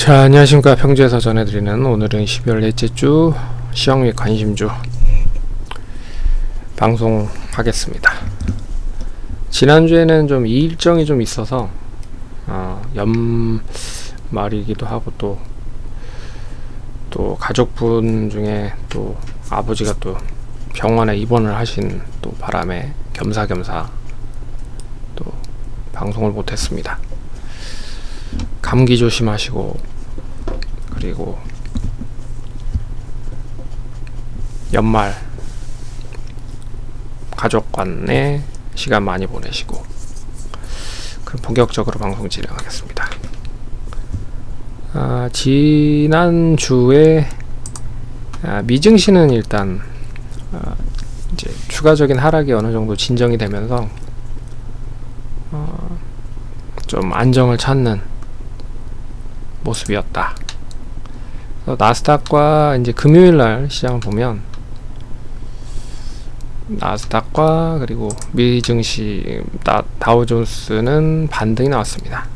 자, 안녕하십니까. 평주에서 전해드리는 오늘은 12월 넷째 주 시황 및 관심주 방송하겠습니다. 지난주에는 좀 일정이 좀 있어서 연말이기도 하고 또 가족분 중에 또 아버지가 또 병원에 입원을 하신 또 바람에 겸사겸사 또 방송을 못했습니다. 감기 조심하시고, 그리고 연말 가족 간에 시간 많이 보내시고, 그럼 본격적으로 방송 진행하겠습니다. 지난주에 미증시는 일단 이제 추가적인 하락이 어느 정도 진정이 되면서 좀 안정을 찾는 모습이었다. 나스닥과 이제 금요일날 시장을 보면 나스닥과 그리고 미 증시 다우존스는 반등이 나왔습니다.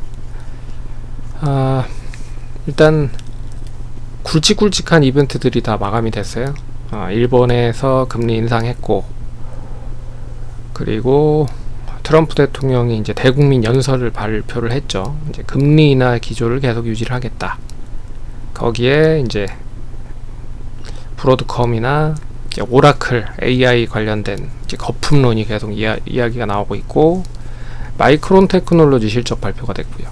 일단 굵직굵직한 이벤트들이 다 마감이 됐어요. 일본에서 금리 인상했고, 그리고 트럼프 대통령이 이제 대국민 연설을 발표를 했죠. 이제 금리 인하 기조를 계속 유지를 하겠다. 거기에 이제 브로드컴이나 이제 오라클 AI 관련된 이제 거품론이 계속 이야기가 나오고 있고, 마이크론 테크놀로지 실적 발표가 됐고요.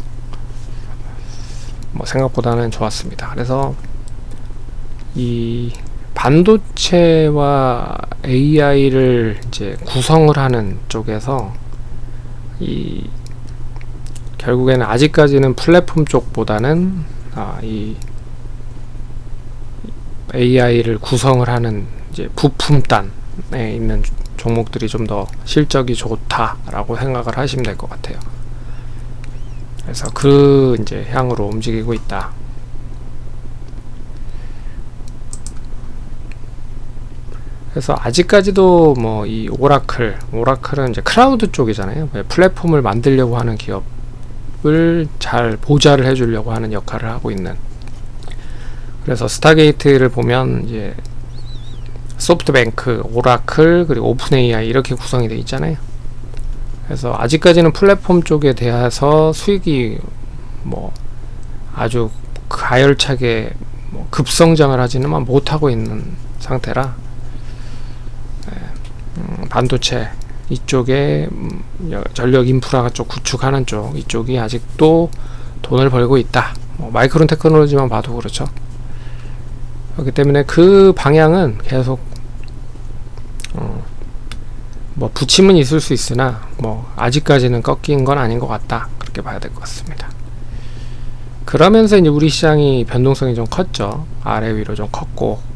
뭐 생각보다는 좋았습니다. 그래서 이 반도체와 AI를 이제 구성을 하는 쪽에서 이 결국에는 아직까지는 플랫폼 쪽보다는 이 AI를 구성을 하는 이제 부품단에 있는 종목들이 좀 더 실적이 좋다라고 생각을 하시면 될 것 같아요. 그래서 그 이제 향으로 움직이고 있다. 그래서 아직까지도 뭐 이 오라클은 이제 클라우드 쪽이잖아요. 플랫폼을 만들려고 하는 기업을 잘 보좌를 해주려고 하는 역할을 하고 있는. 그래서 스타게이트를 보면 이제 소프트뱅크, 오라클, 그리고 오픈 AI 이렇게 구성이 되어 있잖아요. 그래서 아직까지는 플랫폼 쪽에 대해서 수익이 뭐 아주 가열차게 뭐 급성장을 하지는 못하고 있는 상태라, 반도체 이쪽에 전력 인프라가 쪽 구축하는 쪽 이쪽이 아직도 돈을 벌고 있다. 마이크론 테크놀로지만 봐도 그렇죠. 그렇기 때문에 그 방향은 계속 뭐 부침은 있을 수 있으나 뭐 아직까지는 꺾인 건 아닌 것 같다, 그렇게 봐야 될 것 같습니다. 그러면서 이제 우리 시장이 변동성이 좀 컸죠. 아래 위로 좀 컸고,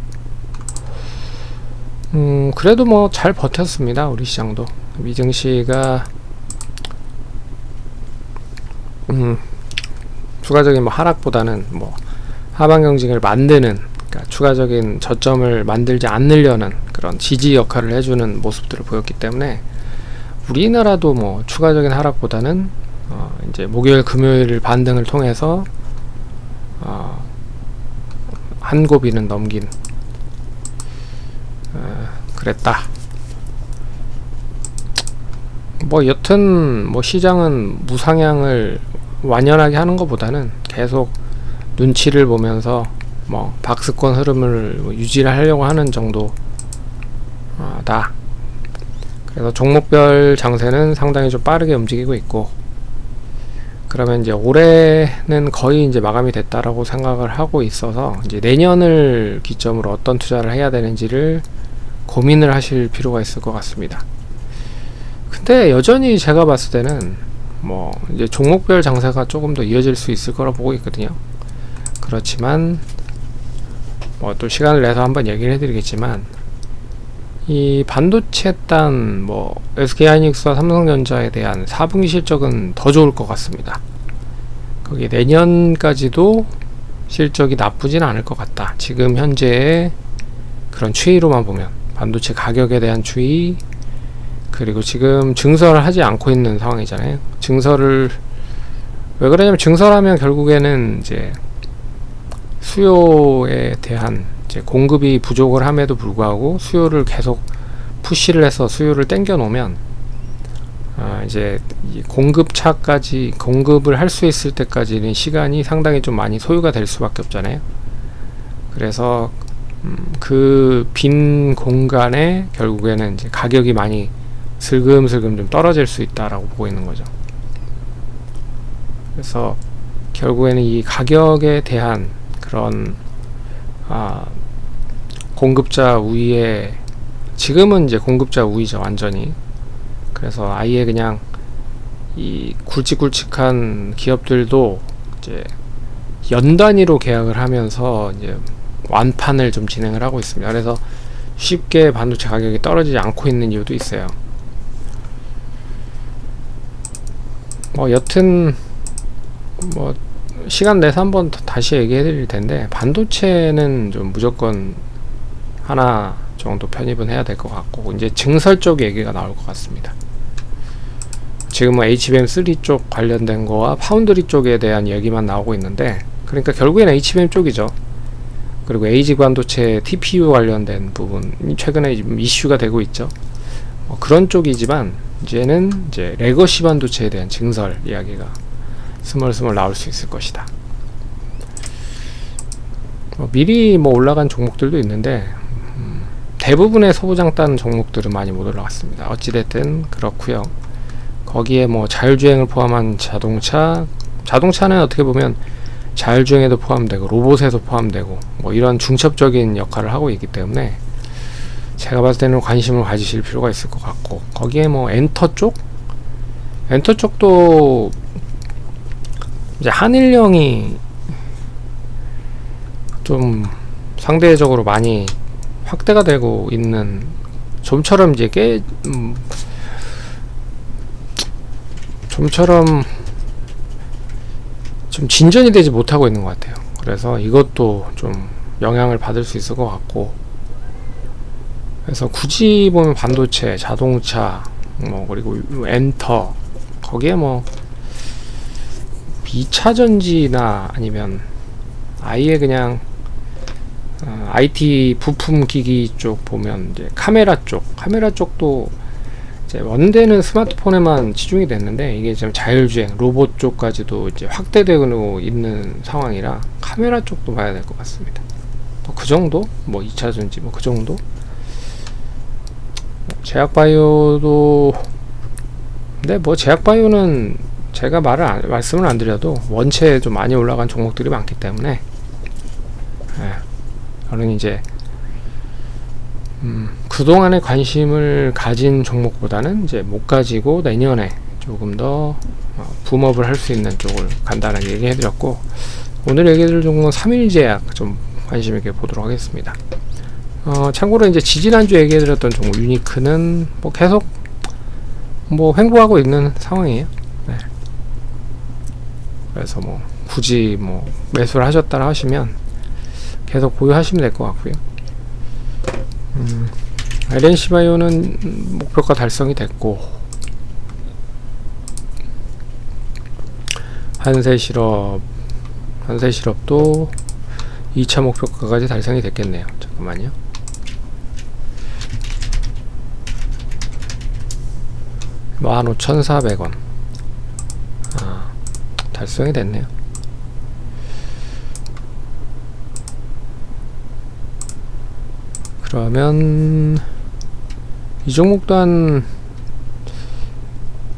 그래도 뭐 잘 버텼습니다. 우리 시장도. 미증시가 추가적인 뭐 하락보다는 뭐 하방 경직을 만드는, 그러니까 추가적인 저점을 만들지 않으려는 그런 지지 역할을 해주는 모습들을 보였기 때문에 우리나라도 뭐 추가적인 하락보다는 이제 목요일 금요일 반등을 통해서 한 고비는 넘긴 그랬다. 뭐 여튼 뭐 시장은 무상향을 완연하게 하는 것보다는 계속 눈치를 보면서 뭐 박스권 흐름을 유지를 하려고 하는 정도다. 그래서 종목별 장세는 상당히 좀 빠르게 움직이고 있고, 그러면 이제 올해는 거의 이제 마감이 됐다라고 생각을 하고 있어서 이제 내년을 기점으로 어떤 투자를 해야 되는지를 고민을 하실 필요가 있을 것 같습니다. 근데 여전히 제가 봤을 때는 뭐 이제 종목별 장세가 조금 더 이어질 수 있을 거라 보고 있거든요. 그렇지만 뭐 또 시간을 내서 한번 얘기를 해드리겠지만, 이 반도체 단 뭐 SK하이닉스와 삼성전자에 대한 4분기 실적은 더 좋을 것 같습니다. 거기 내년까지도 실적이 나쁘진 않을 것 같다. 지금 현재의 그런 추이로만 보면, 반도체 가격에 대한 추이, 그리고 지금 증설을 하지 않고 있는 상황이잖아요. 증설을 왜 그러냐면, 증설하면 결국에는 이제 수요에 대한 이제 공급이 부족을 함에도 불구하고 수요를 계속 푸시를 해서 수요를 땡겨 놓으면 이제 이 공급차까지 공급을 할 수 있을 때까지는 시간이 상당히 좀 많이 소요가 될 수밖에 없잖아요. 그래서 그 빈 공간에 결국에는 이제 가격이 많이 슬금슬금 좀 떨어질 수 있다라고 보고 있는 거죠. 그래서 결국에는 이 가격에 대한 그런 공급자 우위에, 지금은 이제 공급자 우위죠, 완전히. 그래서 아예 그냥 이 굵직굵직한 기업들도 이제 연 단위로 계약을 하면서 이제 완판을 좀 진행을 하고 있습니다. 그래서 쉽게 반도체 가격이 떨어지지 않고 있는 이유도 있어요. 여튼 시간 내서 한번 다시 얘기해 드릴 텐데, 반도체는 좀 무조건 하나 정도 편입은 해야 될 것 같고, 이제 증설 쪽 얘기가 나올 것 같습니다. 지금은 HBM3 쪽 관련된 거와 파운드리 쪽에 대한 얘기만 나오고 있는데, 그러니까 결국에는 HBM 쪽이죠. 그리고 AG 반도체 TPU 관련된 부분이 최근에 이슈가 되고 있죠. 그런 쪽이지만 이제는 이제 레거시 반도체에 대한 증설 이야기가 스멀스멀 나올 수 있을 것이다. 미리 올라간 종목들도 있는데 대부분의 소부장단 종목들은 많이 못 올라갔습니다. 어찌됐든 그렇고요. 거기에 자율주행을 포함한 자동차는 어떻게 보면 자율주행에도 포함되고 로봇에도 포함되고 이런 중첩적인 역할을 하고 있기 때문에 제가 봤을 때는 관심을 가지실 필요가 있을 것 같고, 거기에 엔터 쪽도 이제 한일령이 좀 상대적으로 많이 확대가 되고 있는, 좀처럼 이제 좀처럼 좀 진전이 되지 못하고 있는 것 같아요. 그래서 이것도 좀 영향을 받을 수 있을 것 같고, 그래서 굳이 보면 반도체, 자동차, 그리고 엔터, 거기에 2차전지나 아니면 아예 그냥 IT 부품 기기 쪽 보면 이제 카메라 쪽도 이제 원대는 스마트폰에만 치중이 됐는데, 이게 지금 자율주행, 로봇 쪽까지도 이제 확대되고 있는 상황이라 카메라 쪽도 봐야 될 것 같습니다. 그 정도? 2차전지 그 정도? 제약바이오도, 근데 제약바이오는 제가 말씀을 안 드려도 원체에 좀 많이 올라간 종목들이 많기 때문에, 저는 이제 그동안에 관심을 가진 종목보다는 이제 못 가지고 내년에 조금 더 붐업을 할 수 있는 쪽을 간단하게 얘기해 드렸고, 오늘 얘기해 드릴 종목은 3일제약 좀 관심 있게 보도록 하겠습니다. 참고로 이제 지지난주 얘기해 드렸던 종목 유니크는 계속 횡보하고 있는 상황이에요. 네. 그래서 굳이 매수를 하셨다라 하시면 계속 보유하시면 될 것 같고요. LNC바이오는 목표가 달성이 됐고, 한세실업도 2차 목표가까지 달성이 됐겠네요. 잠깐만요. $15,400원 달성이 됐네요. 그러면 이 종목도 한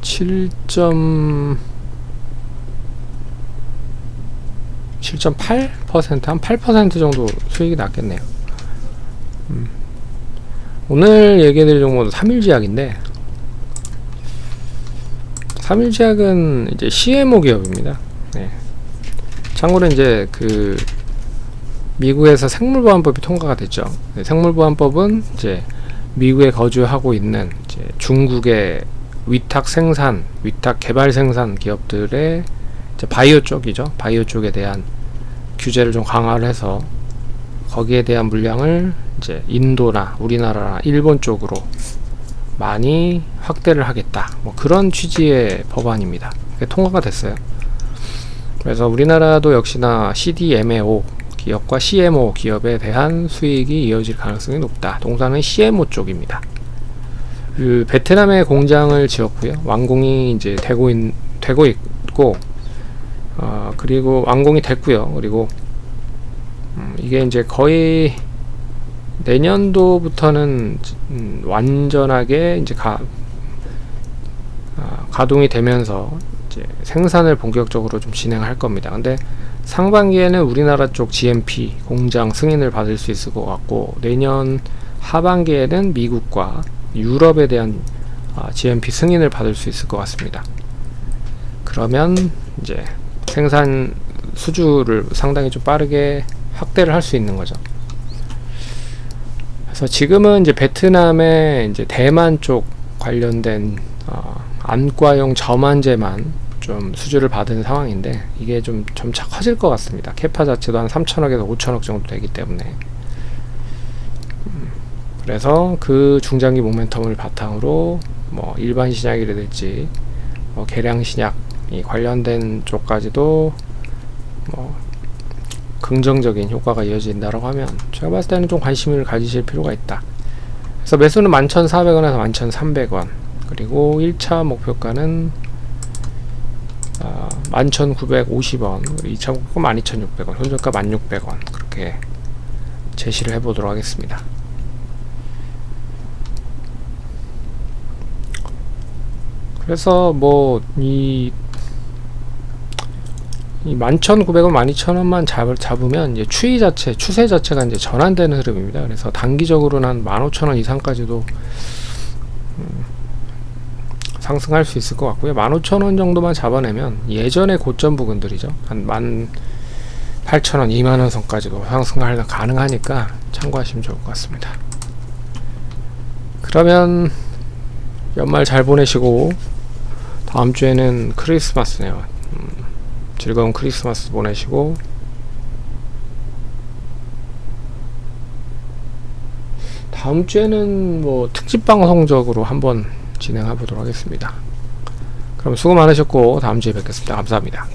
7.8%, 한 8% 정도 수익이 났겠네요. 오늘 얘기해드릴 종목은 3일제약인데, 3일제약은 이제 CMO 기업입니다. 네. 참고로 이제 미국에서 생물보안법이 통과가 됐죠. 네, 생물보안법은 이제 미국에 거주하고 있는 이제 중국의 위탁 개발 생산 기업들의 이제 바이오 쪽이죠. 바이오 쪽에 대한 규제를 좀 강화를 해서 거기에 대한 물량을 이제 인도나 우리나라나 일본 쪽으로 많이 확대를 하겠다. 그런 취지의 법안입니다. 통과가 됐어요. 그래서 우리나라도 역시나 CDMAO, 기업과 CMO 기업에 대한 수익이 이어질 가능성이 높다. 동사는 CMO 쪽입니다. 그 베트남에 공장을 지었고요. 완공이 이제 되고 있고, 그리고 완공이 됐고요. 그리고 이게 이제 거의 내년도부터는 완전하게 이제 가동이 되면서 이제 생산을 본격적으로 좀 진행할 겁니다. 근데 상반기에는 우리나라 쪽 GMP 공장 승인을 받을 수 있을 것 같고, 내년 하반기에는 미국과 유럽에 대한 GMP 승인을 받을 수 있을 것 같습니다. 그러면 이제 생산 수주를 상당히 좀 빠르게 확대를 할 수 있는 거죠. 그래서 지금은 이제 베트남의 이제 대만 쪽 관련된 안과용 점안제만 좀 수주를 받은 상황인데, 이게 좀 점차 커질 것 같습니다. 캐파 자체도 한 3천억에서 5천억 정도 되기 때문에. 그래서 그 중장기 모멘텀을 바탕으로 뭐 일반 신약이라든지 계량 신약이 관련된 쪽까지도 뭐 긍정적인 효과가 이어진다라고 하면, 제가 봤을 때는 좀 관심을 가지실 필요가 있다. 그래서 매수는 11,400원에서 11,300원, 그리고 1차 목표가는 11,950원, 2차 목표가 12,600원, 손절가 1,600원, 그렇게 제시를 해보도록 하겠습니다. 그래서 뭐 이 11,900원, 12,000원만 잡으면 이제 추세 자체가 이제 전환되는 흐름입니다. 그래서 단기적으로는 한 15,000원 이상까지도 상승할 수 있을 것 같고요. 15,000원 정도만 잡아내면 예전의 고점 부근들이죠. 한 18,000원, 2만원 선까지도 상승 가능하니까 참고하시면 좋을 것 같습니다. 그러면 연말 잘 보내시고, 다음 주에는 크리스마스네요. 즐거운 크리스마스 보내시고, 다음 주에는 뭐 특집 방송적으로 한번 진행해 보도록 하겠습니다. 그럼 수고 많으셨고, 다음 주에 뵙겠습니다. 감사합니다.